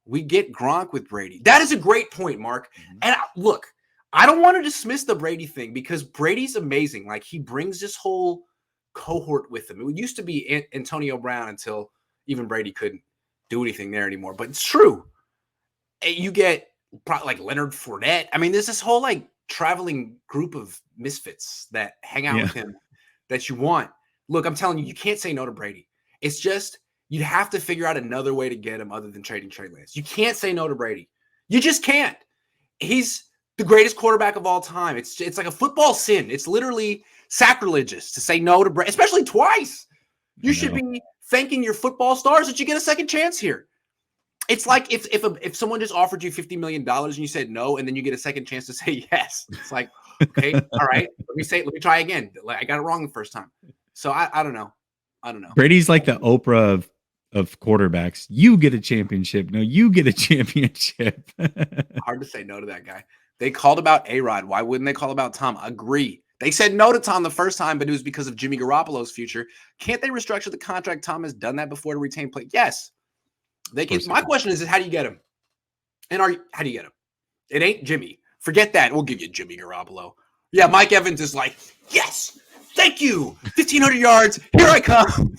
We get Gronk with Brady. That is a great point, Mark. Mm-hmm. And look, I don't want to dismiss the Brady thing because Brady's amazing. Like, he brings this whole cohort with him. It used to be Antonio Brown until even Brady couldn't do anything there anymore. But it's true. You get probably like Leonard Fournette. I mean, there's this whole like traveling group of misfits that hang out with him that you want. Look, I'm telling you, you can't say no to Brady. It's just you'd have to figure out another way to get him other than trading Trey Lance. You can't say no to Brady. You just can't. He's the greatest quarterback of all time. It's like a football sin. It's literally sacrilegious to say no to Brady, especially twice. You should be thanking your football stars that you get a second chance here. It's like if someone just offered you $50 million and you said no, and then you get a second chance to say yes. It's like, okay, all right, let me try again. Like, I got it wrong the first time. So I don't know. Brady's like the Oprah of quarterbacks. You get a championship. No, you get a championship. Hard to say no to that guy. They called about A-Rod. Why wouldn't they call about Tom? Agree. They said no to Tom the first time, but it was because of Jimmy Garoppolo's future. Can't they restructure the contract? Tom has done that before to retain play. Yes, they can. My question is how do you get him? And how do you get him? It ain't Jimmy. Forget that. We'll give you Jimmy Garoppolo. Yeah, Mike Evans is like, yes, thank you. 1,500 yards. Here I come.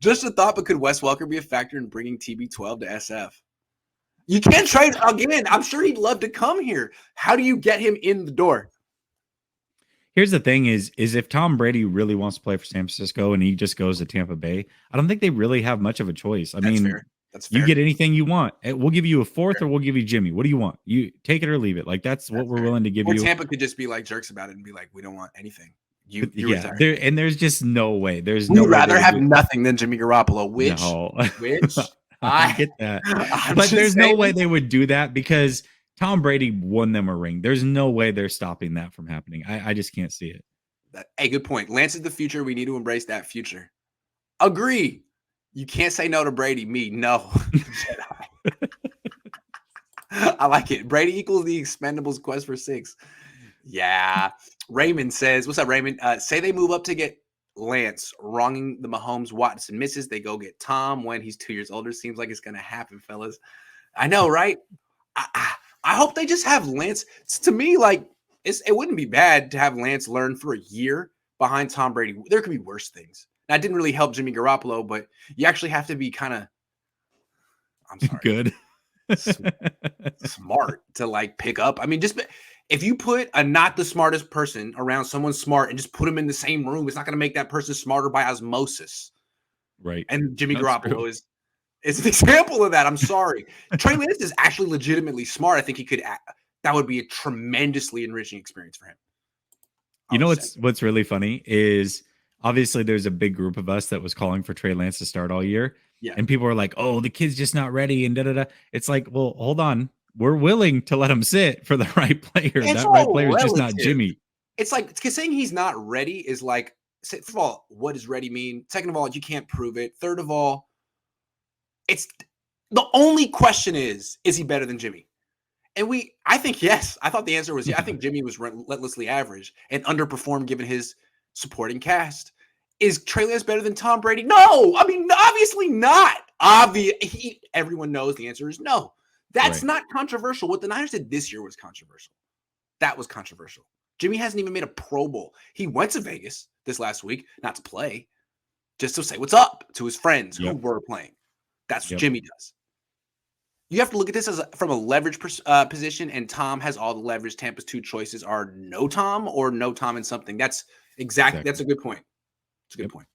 Just a thought, but could Wes Welker be a factor in bringing TB12 to SF? You can't trade again. I'm sure he'd love to come here. How do you get him in the door? Here's the thing is if Tom Brady really wants to play for San Francisco and he just goes to Tampa Bay, I don't think they really have much of a choice. That's fair. You get anything you want. We'll give you a fourth or we'll give you Jimmy. What do you want? You take it or leave it. Like that's what we're willing to give you. Tampa could just be like jerks about it and be like, we don't want anything. You there's just no way. We'd rather have nothing than Jimmy Garoppolo, which I get that. But there's no way they would do that because Tom Brady won them a ring. There's no way they're stopping that from happening. I just can't see it. Hey, good point. Lance is the future. We need to embrace that future. Agree. You can't say no to Brady. Me, no. I like it. Brady equals the Expendables quest for 6. Yeah. Raymond says, what's up, Raymond? Say they move up to get Lance, wronging the Mahomes Watson misses. They go get Tom when he's 2 years older. Seems like it's going to happen, fellas. I know, right? I hope they just have Lance. To me, like, it wouldn't be bad to have Lance learn for a year behind Tom Brady. There could be worse things. That didn't really help Jimmy Garoppolo, but you actually have to be kind of, I'm sorry, good, smart to like pick up. I mean, just if you put a not the smartest person around someone smart and just put them in the same room, it's not going to make that person smarter by osmosis. Right. And Jimmy Garoppolo is an example of that. I'm sorry. Trey Lance is actually legitimately smart. I think he could that would be a tremendously enriching experience for him. You know what's really funny is obviously there's a big group of us that was calling for Trey Lance to start all year. Yeah. And people are like, oh, the kid's just not ready and da-da-da. It's like, well, hold on. We're willing to let him sit for the right player. That right player is just not Jimmy. It's like saying he's not ready is like, first of all, what does ready mean? Second of all, you can't prove it. Third of all, it's the only question is he better than Jimmy? And I think yes. I thought the answer was yeah. I think Jimmy was relentlessly average and underperformed given his supporting cast. Is Trey Lance better than Tom Brady? No. I mean, obviously not. Everyone knows the answer is no. That's not controversial. What the Niners did this year was controversial. That was controversial. Jimmy hasn't even made a Pro Bowl. He went to Vegas this last week, not to play, just to say what's up to his friends who were playing. That's what Jimmy does. You have to look at this from a leverage position, and Tom has all the leverage. Tampa's two choices are no Tom or no Tom and something. That's exactly. That's a good point. It's a good point.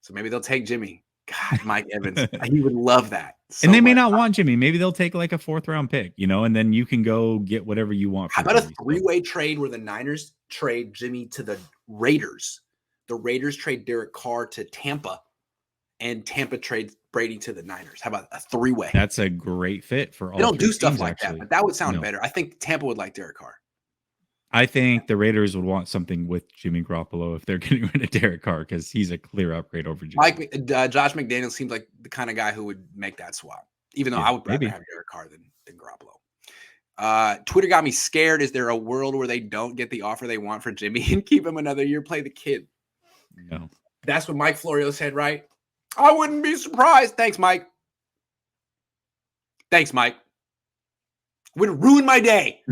So maybe they'll take Jimmy. God, Mike Evans. He would love that. And they may not want Jimmy. Maybe they'll take like a 4th round pick, and then you can go get whatever you want. How about a 3-way trade where the Niners trade Jimmy to the Raiders? The Raiders trade Derek Carr to Tampa, and Tampa trades Brady to the Niners. How about a 3-way? That's a great fit for all. They don't do stuff like that, but that would sound better. I think Tampa would like Derek Carr. I think the Raiders would want something with Jimmy Garoppolo if they're getting rid of Derek Carr because he's a clear upgrade over Jimmy. Josh McDaniels seems like the kind of guy who would make that swap, even though I would rather have Derek Carr than Garoppolo. Twitter got me scared. Is there a world where they don't get the offer they want for Jimmy and keep him another year, play the kid? No. That's what Mike Florio said, right? I wouldn't be surprised. Thanks, Mike. Thanks, Mike. Would ruin my day.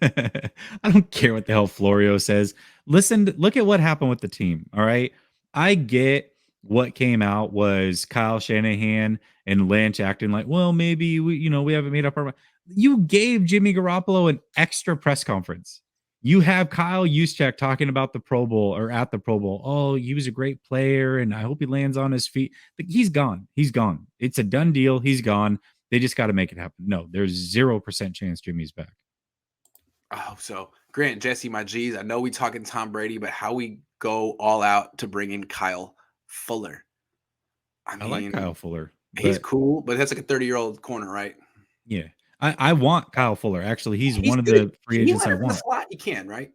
I don't care what the hell Florio says. Listen, look at what happened with the team. All right. I get what came out was Kyle Shanahan and Lynch acting like, well, maybe we haven't made up our mind. You gave Jimmy Garoppolo an extra press conference. You have Kyle Juszczyk talking about the Pro Bowl or at the Pro Bowl. Oh, he was a great player, and I hope he lands on his feet. But he's gone. He's gone. It's a done deal. He's gone. They just got to make it happen. No, there's 0% chance Jimmy's back. Oh, so Grant, Jesse, my G's. I know we talking Tom Brady, but how we go all out to bring in Kyle Fuller? I like Kyle Fuller. He's cool, but that's like a 30-year-old corner, right? Yeah. I want Kyle Fuller. Actually, he's one of the free agents I want. The slot? You can, right?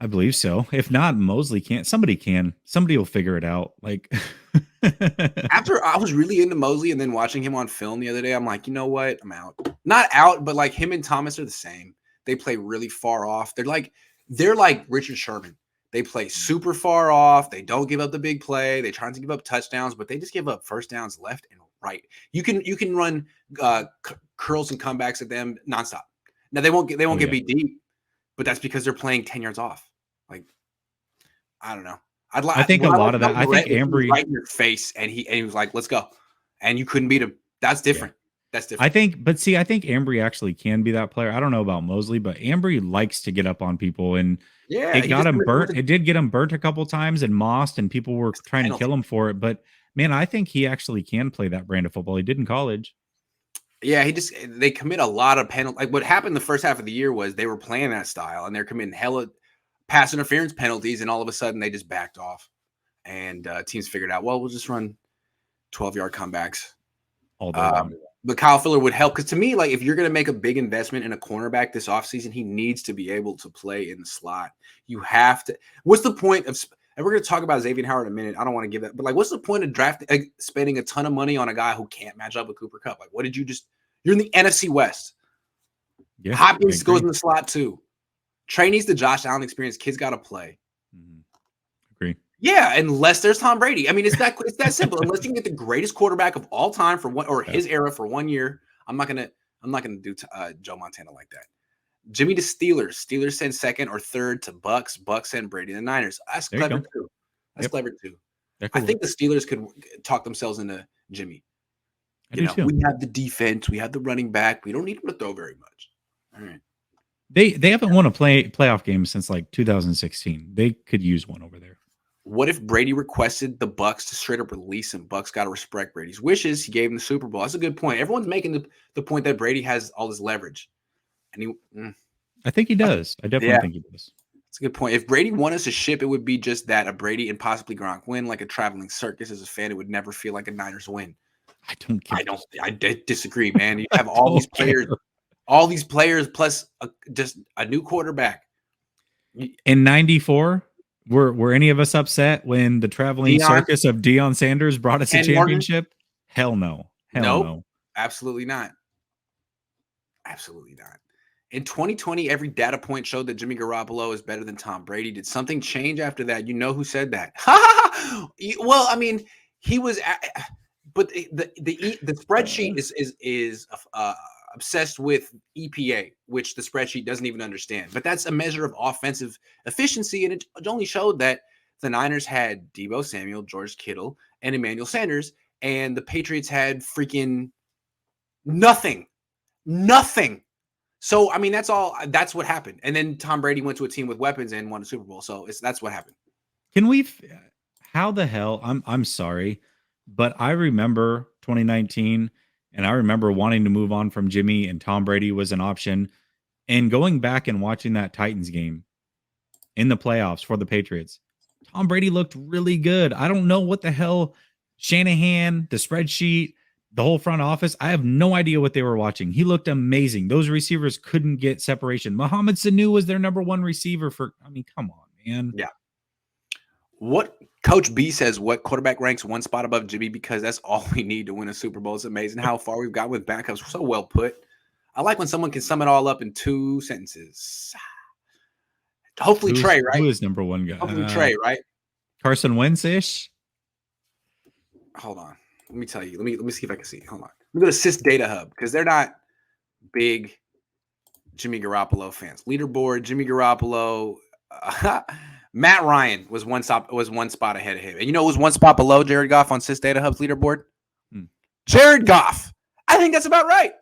I believe so. If not, Mosley can't. Somebody can. Somebody will figure it out. Like after I was really into Mosley and then watching him on film the other day, I'm like, you know what? I'm out. Not out, but like him and Thomas are the same. They play really far off. They're like Richard Sherman. They play super far off. They don't give up the big play. They try to give up touchdowns, but they just give up first downs left and right. You can run curls and comebacks at them nonstop. Now they won't get beat deep, but that's because they're playing 10 yards off. Like, I don't know. I think a lot of that. I think Ambry right in your face, and he was like, "Let's go," and you couldn't beat him. That's different. Yeah. That's different. I think Ambry actually can be that player. I don't know about Mosley, but Ambry likes to get up on people, and it got him burnt. It did get him burnt a couple times and mossed, and people were trying to kill him for it. But man, I think he actually can play that brand of football. He did in college. Yeah, they commit a lot of penalties. Like what happened the first half of the year was they were playing that style, and they're committing hella pass interference penalties, and all of a sudden they just backed off, and teams figured out, well, we'll just run 12-yard comebacks all day long. But Kyle Fuller would help, because to me, like if you're going to make a big investment in a cornerback this offseason, he needs to be able to play in the slot. You have to. What's the point of? And we're going to talk about Xavier Howard in a minute. I don't want to give that, but like, what's the point of spending a ton of money on a guy who can't match up with Cooper Kupp? Like, what did you just? You're in the NFC West. Yeah, Hopkins goes in the slot too. Trey needs the Josh Allen experience. Kids got to play. Agree. Yeah, unless there's Tom Brady. I mean, it's that simple. Unless you can get the greatest quarterback of all time for his era for 1 year, I'm not gonna do Joe Montana like that. Jimmy to Steelers. Steelers send second or third to Bucks. Bucks send Brady to the Niners. That's clever too. That's clever too. Cool. I think the Steelers could talk themselves into Jimmy. We have the defense. We have the running back. We don't need him to throw very much. All right. They haven't won a playoff game since like 2016. They could use one over there. What if Brady requested the Bucks to straight up release him? Bucks got to respect Brady's wishes. He gave him the Super Bowl. That's a good point. Everyone's making the point that Brady has all this leverage. And I think he does. I definitely think he does. That's a good point. If Brady wanted us to ship, it would be just that, a Brady and possibly Gronk win, like a traveling circus. As a fan, it would never feel like a Niners win. I disagree, man. You have all these players plus just a new quarterback. In 94, were any of us upset when the traveling circus of Deion Sanders brought us a championship? Hell no. No. Absolutely not. Absolutely not. In 2020, every data point showed that Jimmy Garoppolo is better than Tom Brady. Did something change after that? You know who said that? Well, I mean, he was, but the spreadsheet is obsessed with EPA, which the spreadsheet doesn't even understand. But that's a measure of offensive efficiency, and it only showed that the Niners had Deebo Samuel, George Kittle, and Emmanuel Sanders, and the Patriots had freaking nothing. So, I mean, that's what happened. And then Tom Brady went to a team with weapons and won a Super Bowl. So that's what happened. How the hell? I'm sorry, but I remember 2019, and I remember wanting to move on from Jimmy, and Tom Brady was an option. And going back and watching that Titans game in the playoffs for the Patriots, Tom Brady looked really good. I don't know what the hell Shanahan, the spreadsheet, the whole front office, I have no idea what they were watching. He looked amazing. Those receivers couldn't get separation. Mohamed Sanu was their number one receiver come on, man. Yeah. What Coach B says, what quarterback ranks one spot above Jimmy, because that's all we need to win a Super Bowl. It's amazing how far we've got with backups. So well put. I like when someone can sum it all up in 2 sentences. Hopefully Trey, right? Who is number one guy? Hopefully Trey, right? Carson Wentz-ish? Hold on. Let me tell you. Let me see if I can see. Hold on. me go to Sys Data Hub because they're not big Jimmy Garoppolo fans. Leaderboard, Jimmy Garoppolo. Matt Ryan was one spot ahead of him. And you know who was one spot below Jared Goff on Sys Data Hub's leaderboard? Jared Goff. I think that's about right.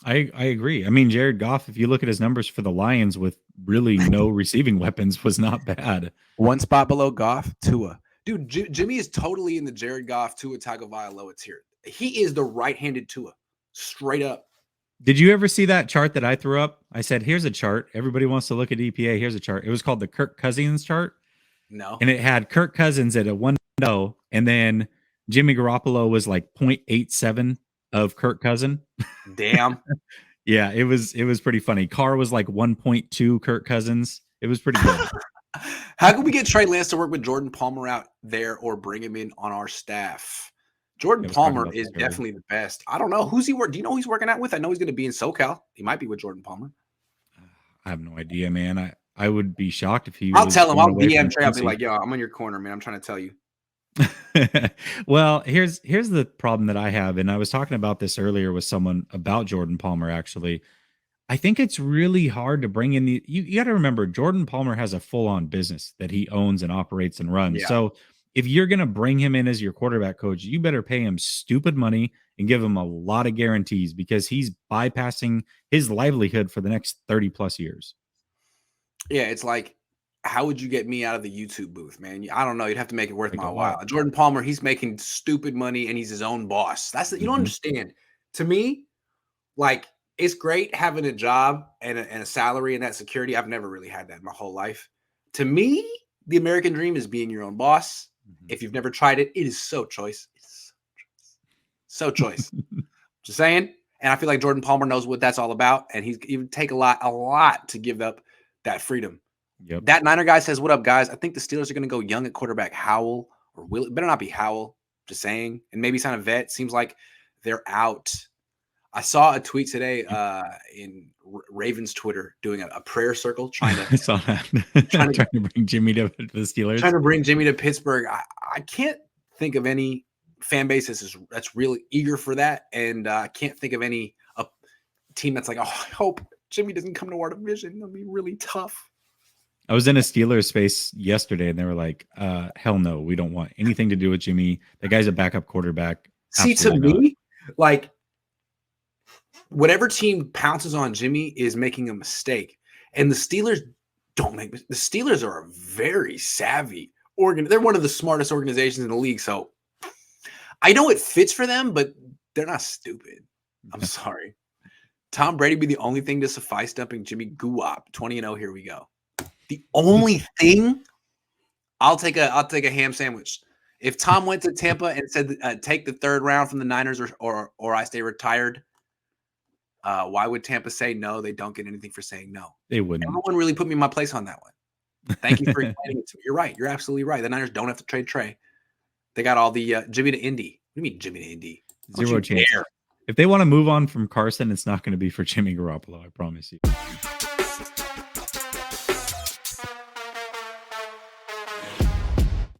I agree. I mean, Jared Goff, if you look at his numbers for the Lions with really no receiving weapons, was not bad. One spot below Goff, Tua. Dude, Jimmy is totally in the Jared Goff, Tua Tagovailoa tier. He is the right-handed Tua, straight up. Did you ever see that chart that I threw up? I said, here's a chart. Everybody wants to look at EPA. Here's a chart. It was called the Kirk Cousins chart. No. And it had Kirk Cousins at a 1.0, and then Jimmy Garoppolo was like 0.87 of Kirk Cousin. Damn. Yeah, it was pretty funny. Carr was like 1.2 Kirk Cousins. It was pretty good. How can we get Trey Lance to work with Jordan Palmer out there or bring him in on our staff? Jordan Palmer is definitely the best. I don't know. Who's he work? Do you know who he's working out with? I know he's going to be in SoCal. He might be with Jordan Palmer. I have no idea, man. I would be shocked if he I'll tell him. I'll DM Trey. I'll be like, yo, I'm on your corner, man. I'm trying to tell you. Well, here's the problem that I have, and I was talking about this earlier with someone about Jordan Palmer, actually. I think it's really hard to bring in you got to remember, Jordan Palmer has a full-on business that he owns and operates and runs. Yeah. So if you're going to bring him in as your quarterback coach, you better pay him stupid money and give him a lot of guarantees because he's bypassing his livelihood for the next 30 plus years. Yeah, it's like, how would you get me out of the YouTube booth, man? I don't know. You'd have to make it worth my while. Jordan Palmer, he's making stupid money and he's his own boss. You don't understand. To me, like, it's great having a job and a salary and that security. I've never really had that in my whole life. To me, the American dream is being your own boss. If you've never tried it, it is so choice. It's so choice. Just saying. And I feel like Jordan Palmer knows what that's all about. And he would take a lot to give up that freedom. Yep. That Niner guy says, what up, guys? I think the Steelers are going to go young at quarterback. Howell or Will. It better not be Howell. Just saying. And maybe sign a vet. Seems like they're out. I saw a tweet today in Ravens Twitter doing a prayer circle trying to, I saw that. trying to bring Jimmy to the Steelers. Trying to bring Jimmy to Pittsburgh. I can't think of any fan base that's really eager for that. And I can't think of any team that's like, oh, I hope Jimmy doesn't come to our division. It'll be really tough. I was in a Steelers space yesterday and they were like, hell no, we don't want anything to do with Jimmy. The guy's a backup quarterback. See, to me, like, whatever team pounces on Jimmy is making a mistake. And the Steelers don't make – the Steelers are a very savvy they're one of the smartest organizations in the league. So I know it fits for them, but they're not stupid. I'm sorry. Tom Brady be the only thing to suffice dumping Jimmy Guap. 20-0, here we go. The only thing, I'll take a ham sandwich. If Tom went to Tampa and said, take the third round from the Niners or I stay retired, why would Tampa say no? They don't get anything for saying no. They wouldn't. No one really put me in my place on that one. Thank you for explaining it to me. You're right. You're absolutely right. The Niners don't have to trade Trey. They got all the Jimmy to Indy. What do you mean Jimmy to Indy? Zero chance. If they want to move on from Carson, it's not going to be for Jimmy Garoppolo. I promise you.